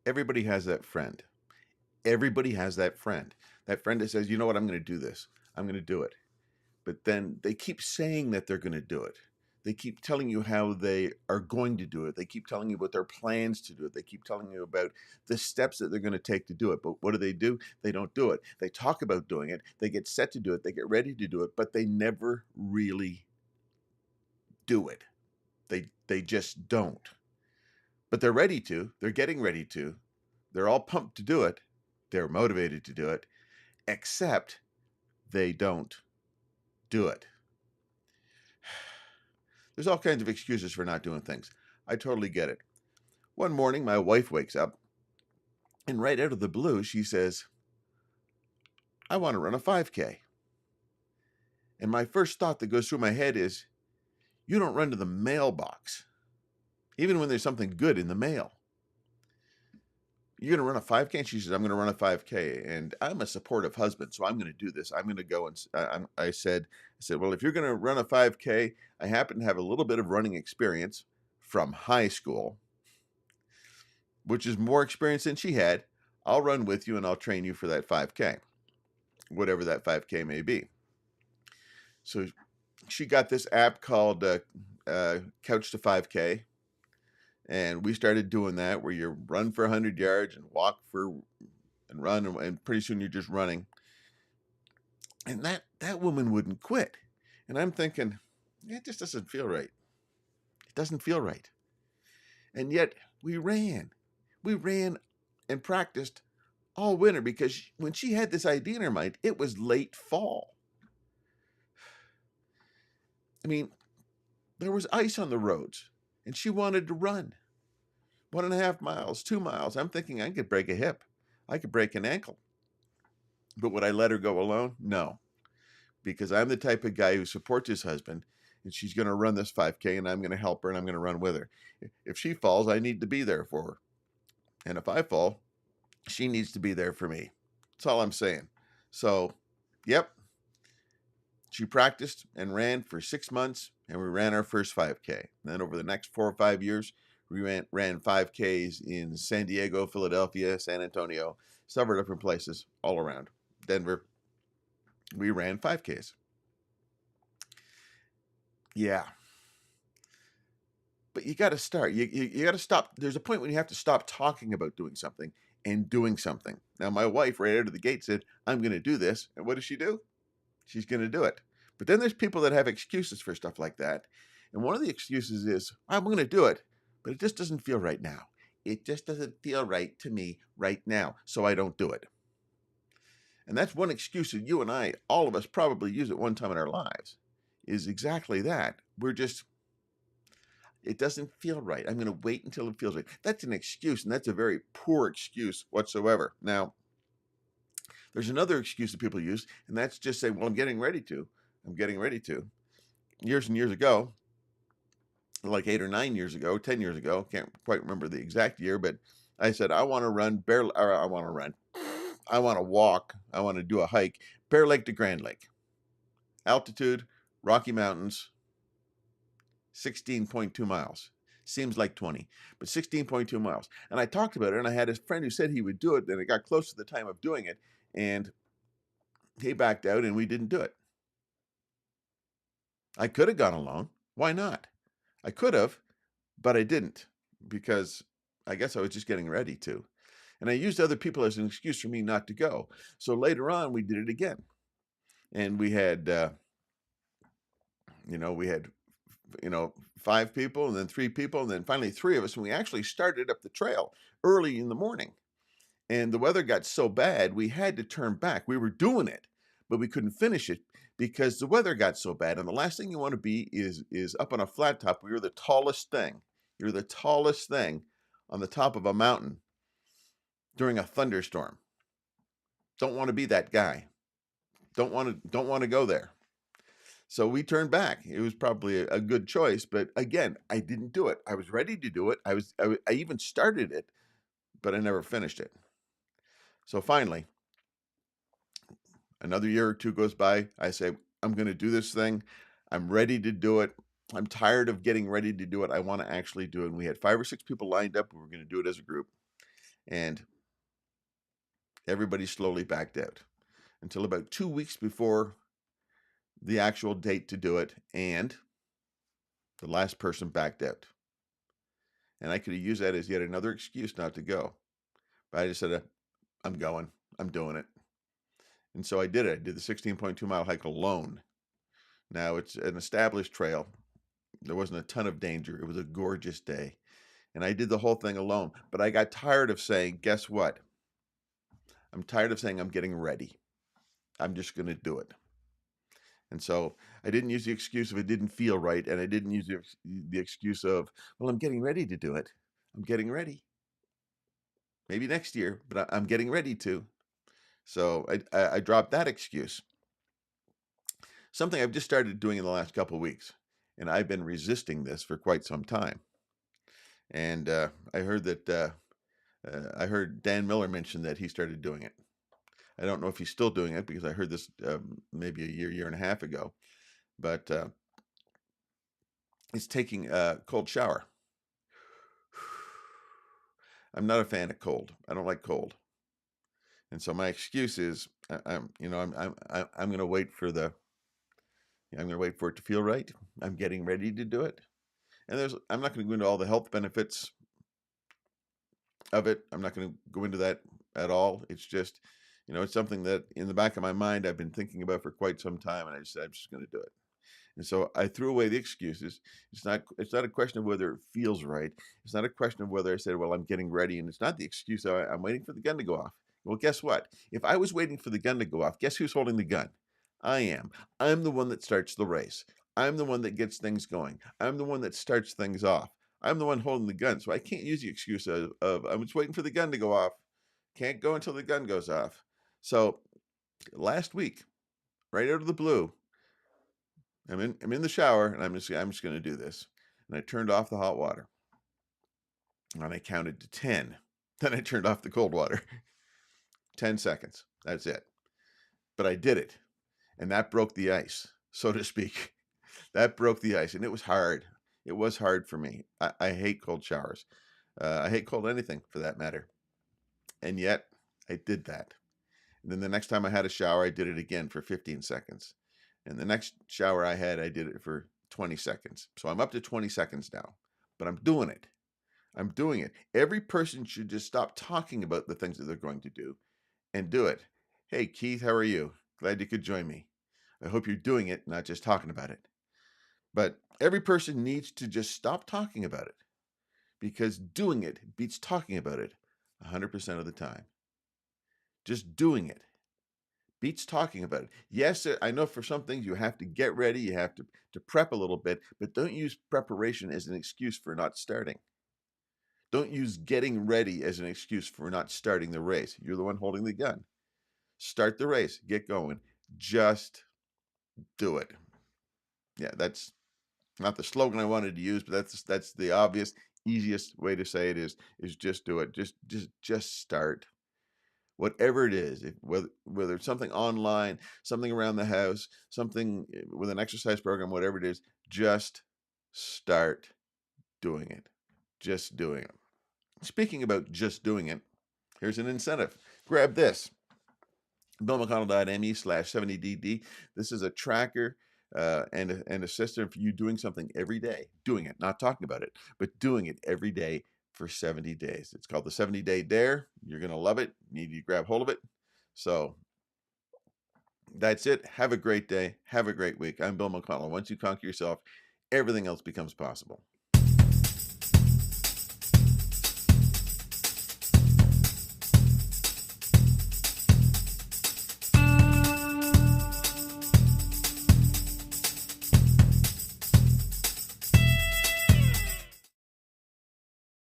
Everybody has that friend. Everybody has that friend. That friend that says, you know what, I'm going to do this. I'm going to do it. But then they keep saying that they're going to do it. They keep telling you how they are going to do it. They keep telling you about their plans to do it. They keep telling you about the steps that they're going to take to do it. But what do? They don't do it. They talk about doing it. They get set to do it. They get ready to do it, but they never really do it. They just don't. But they're ready to. They're getting ready to. They're all pumped to do it. They're motivated to do it, except they don't do it. There's all kinds of excuses for not doing things. I totally get it. One morning, my wife wakes up, and right out of the blue, she says, I want to run a 5K. And my first thought that goes through my head is, you don't run to the mailbox, even when there's something good in the mail. You're going to run a 5K? And she says, I'm going to run a 5K. And I'm a supportive husband, so I'm going to do this. I'm going to go. And I said, well, if you're going to run a 5K, I happen to have a little bit of running experience from high school, which is more experience than she had. I'll run with you and I'll train you for that 5K, whatever that 5K may be. So she got this app called Couch to 5K. And we started doing that, where you run for 100 yards and walk for and run, and pretty soon you're just running. And that woman wouldn't quit. And I'm thinking, it just doesn't feel right. It doesn't feel right. And yet we ran. We ran and practiced all winter, because when she had this idea in her mind, it was late fall. I mean, there was ice on the roads, and she wanted to run 1.5 miles, 2 miles. I'm thinking I could break a hip. I could break an ankle. But would I let her go alone? No, because I'm the type of guy who supports his husband, and she's going to run this 5K, and I'm going to help her, and I'm going to run with her. If she falls, I need to be there for her. And if I fall, she needs to be there for me. That's all I'm saying. So, yep, she practiced and ran for 6 months, and we ran our first 5K. And then over the next 4 or 5 years, we ran 5Ks in San Diego, Philadelphia, San Antonio, several different places all around Denver. We ran 5Ks. Yeah. But you got to start. You got to stop. There's a point when you have to stop talking about doing something and doing something. Now, my wife right out of the gate said, I'm going to do this. And what does she do? She's going to do it. But then there's people that have excuses for stuff like that. And one of the excuses is, I'm going to do it, but it just doesn't feel right now. It just doesn't feel right to me right now, so I don't do it. And that's one excuse that you and I, all of us, probably use at one time in our lives, is exactly that. It doesn't feel right. I'm going to wait until it feels right. That's an excuse, and that's a very poor excuse whatsoever. Now, there's another excuse that people use, and that's just say, well, I'm getting ready to. I'm getting ready to. Years and years ago, like 8 or 9 years ago, 10 years ago, can't quite remember the exact year, but I said, I want to run, I want to run. I want to walk. I want to do a hike, Bear Lake to Grand Lake. Altitude, Rocky Mountains, 16.2 miles. Seems like 20, but 16.2 miles. And I talked about it, and I had a friend who said he would do it, and it got close to the time of doing it, and he backed out, and we didn't do it. I could have gone alone. Why not? I could have, but I didn't, because I guess I was just getting ready to. And I used other people as an excuse for me not to go. So later on, we did it again. And we had, we had 5 people, and then 3 people, and then finally 3 of us. And we actually started up the trail early in the morning. And the weather got so bad, we had to turn back. We were doing it, but we couldn't finish it because the weather got so bad. And the last thing you want to be is up on a flat top where you're the tallest thing. You're the tallest thing on the top of a mountain during a thunderstorm. Don't want to be that guy. Don't want to go there. So we turned back. It was probably a good choice, but again, I didn't do it. I was ready to do it. I even started it, but I never finished it. So finally, another year or 2 goes by. I say, I'm going to do this thing. I'm ready to do it. I'm tired of getting ready to do it. I want to actually do it. And we had 5 or 6 people lined up. We were going to do it as a group. And everybody slowly backed out until about 2 weeks before the actual date to do it. And the last person backed out. And I could have used that as yet another excuse not to go. But I just said, I'm going. I'm doing it. And so I did it. I did the 16.2 mile hike alone. Now, it's an established trail. There wasn't a ton of danger. It was a gorgeous day. And I did the whole thing alone. But I got tired of saying, guess what? I'm tired of saying I'm getting ready. I'm just going to do it. And so I didn't use the excuse of it didn't feel right. And I didn't use the excuse of, well, I'm getting ready to do it. I'm getting ready. Maybe next year, but I'm getting ready to. So I dropped that excuse. Something I've just started doing in the last couple of weeks. And I've been resisting this for quite some time. And I heard that I heard Dan Miller mention that he started doing it. I don't know if he's still doing it because I heard this maybe a year and a half ago. But it's taking a cold shower. I'm not a fan of cold. I don't like cold. And so my excuse is I'm going to wait for I'm going to wait for it to feel right. I'm getting ready to do it. And I'm not going to go into all the health benefits of it. I'm not going to go into that at all. It's just, it's something that in the back of my mind I've been thinking about for quite some time, and I just said I'm just going to do it. And so I threw away the excuses. It's not a question of whether it feels right. It's not a question of whether I said, well, I'm getting ready, and it's not the excuse I'm waiting for the gun to go off. Well, guess what? If I was waiting for the gun to go off, guess who's holding the gun? I am. I'm the one that starts the race. I'm the one that gets things going. I'm the one that starts things off. I'm the one holding the gun. So I can't use the excuse of I'm just waiting for the gun to go off. Can't go until the gun goes off. So last week, right out of the blue, I'm in the shower, and I'm just going to do this. And I turned off the hot water. And I counted to 10. Then I turned off the cold water. 10 seconds. That's it. But I did it. And that broke the ice, so to speak. That broke the ice. And it was hard. It was hard for me. I hate cold showers. I hate cold anything, for that matter. And yet, I did that. And then the next time I had a shower, I did it again for 15 seconds. And the next shower I had, I did it for 20 seconds. So I'm up to 20 seconds now. But I'm doing it. I'm doing it. Every person should just stop talking about the things that they're going to do and do it. Hey, Keith, how are you? Glad you could join me. I hope you're doing it, not just talking about it. But every person needs to just stop talking about it, because doing it beats talking about it 100% of the time. Just doing it beats talking about it. Yes, I know for some things you have to get ready, you have to prep a little bit, but don't use preparation as an excuse for not starting. Don't use getting ready as an excuse for not starting the race. You're the one holding the gun. Start the race. Get going. Just do it. Yeah, that's not the slogan I wanted to use, but that's the obvious, easiest way to say it is just do it. Just start. Whatever it is, whether it's something online, something around the house, something with an exercise program, whatever it is, just start doing it. Just doing it. Speaking about just doing it, here's an incentive. Grab this. BillMcConnell.me/70DD. This is a tracker and a system for you doing something every day. Doing it, not talking about it, but doing it every day for 70 days. It's called the 70-Day Dare. You're going to love it. You need to grab hold of it. So that's it. Have a great day. Have a great week. I'm Bill McConnell. Once you conquer yourself, everything else becomes possible.